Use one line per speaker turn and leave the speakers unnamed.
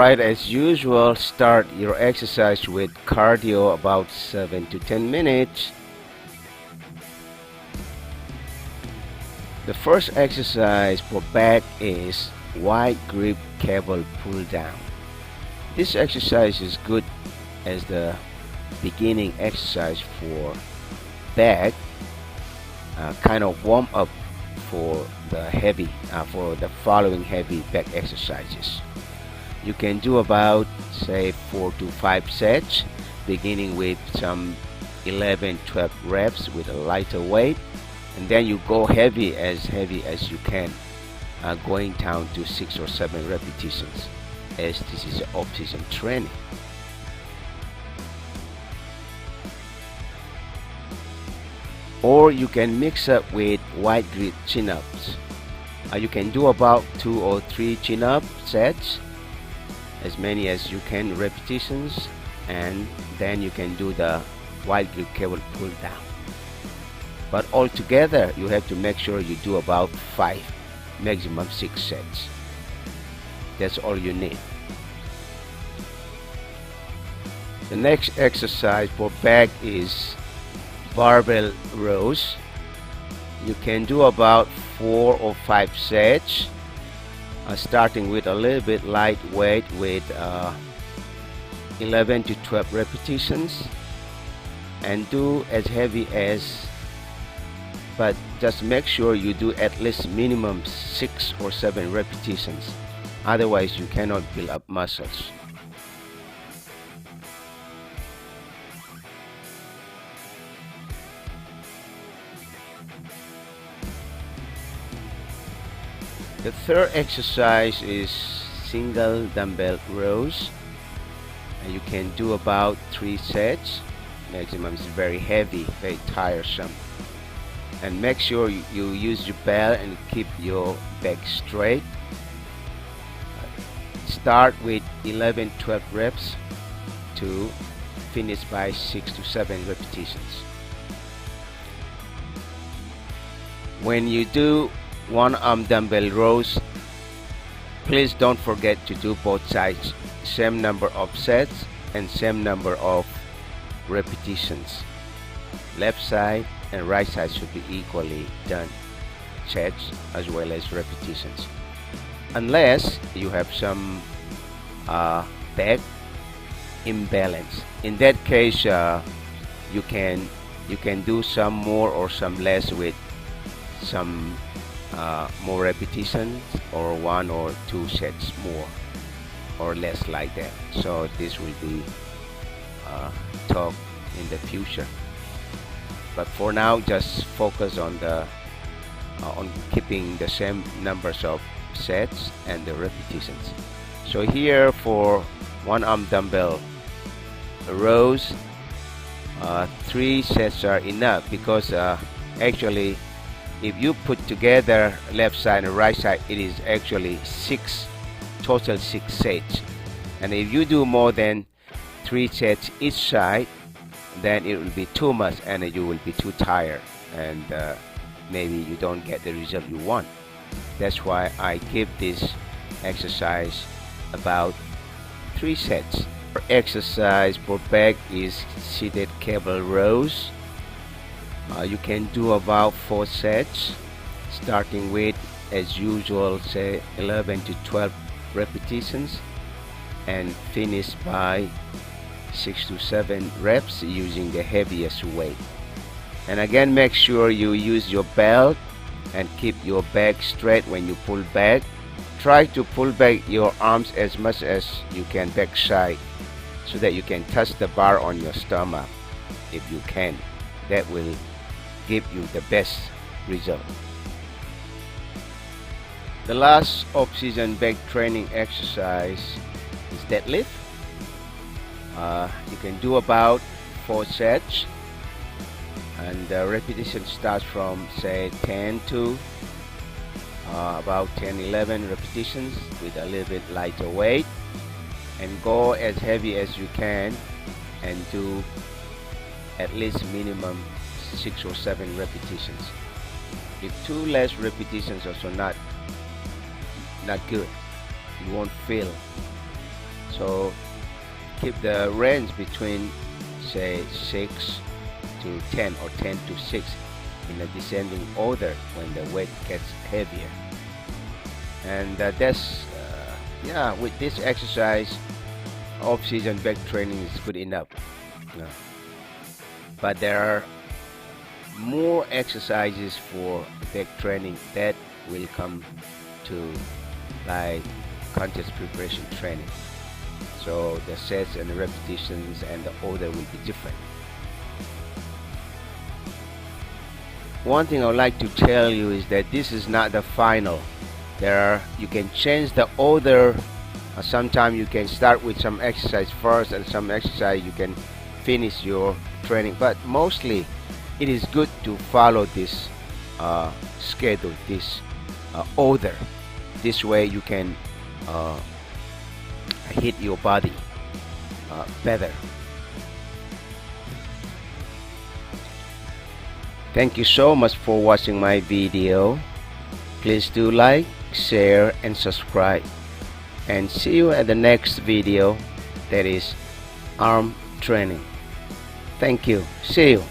Alright, as usual, start your exercise with cardio about 7 to 10 minutes. The first exercise for back is wide grip cable pull down. This exercise is good as the beginning exercise for back, kind of warm up for the following heavy back exercises. You can do about say 4 to 5 sets, beginning with some 11-12 reps with a lighter weight, and then you go heavy as you can, going down to 6 or 7 repetitions, as this is off-season training. Or you can mix up with wide grip chin-ups. You can do about 2 or 3 chin-up sets, as many as you can repetitions, and then you can do the wide grip cable pull down. But altogether you have to make sure you do about 5, maximum 6 sets. That's all you need. The next exercise for back is barbell rows. You can do about 4 or 5 sets, starting with a little bit lightweight with 11 to 12 repetitions, and do as heavy as, but just make sure you do at least minimum 6 or 7 repetitions, otherwise you cannot build up muscles. The third exercise is single dumbbell rows, and you can do about 3 sets. Maximum is very heavy, very tiresome, and make sure you use your belt and keep your back straight. Start with 11-12 reps to finish by 6 to 7 repetitions. When you do one arm dumbbell rows, please don't forget to do both sides, same number of sets and same number of repetitions. Left side and right side should be equally done, sets as well as repetitions, unless you have some back imbalance. In that case, you can do some more or some less with some more repetitions, or 1 or 2 sets more or less like that. So this will be talked in the future, but for now just focus on the on keeping the same numbers of sets and the repetitions. So here for one arm dumbbell rows, 3 sets are enough, because actually if you put together left side and right side, it is actually total 6 sets. And if you do more than 3 sets each side, then it will be too much and you will be too tired, and maybe you don't get the result you want. That's why I give this exercise about 3 sets. For exercise for back is seated cable rows. You can do about 4 sets, starting with, as usual, say 11 to 12 repetitions, and finish by 6 to 7 reps using the heaviest weight. And again, make sure you use your belt and keep your back straight when you pull back. Try to pull back your arms as much as you can backside, so that you can touch the bar on your stomach if you can. That will give you the best result. The last off-season back training exercise is deadlift. You can do about 4 sets, and the repetition starts from say 10 to about 10-11 repetitions with a little bit lighter weight, and go as heavy as you can, and do at least minimum 6 or 7 repetitions. If 2 less repetitions also not good, you won't feel So keep the range between say 6 to 10 or 10 to 6 in a descending order when the weight gets heavier. And yeah, with this exercise, off-season back training is good enough. But there are more exercises for back training that will come to like contest preparation training. So the sets and the repetitions and the order will be different. One thing I would like to tell you is that this is not the final. You can change the order. Sometimes you can start with some exercise first and some exercise you can finish your training, but mostly it is good to follow this schedule, this order. This way you can hit your body better. Thank you so much for watching my video. Please do like, share and subscribe, and see you at the next video, that is arm training. Thank you. See you.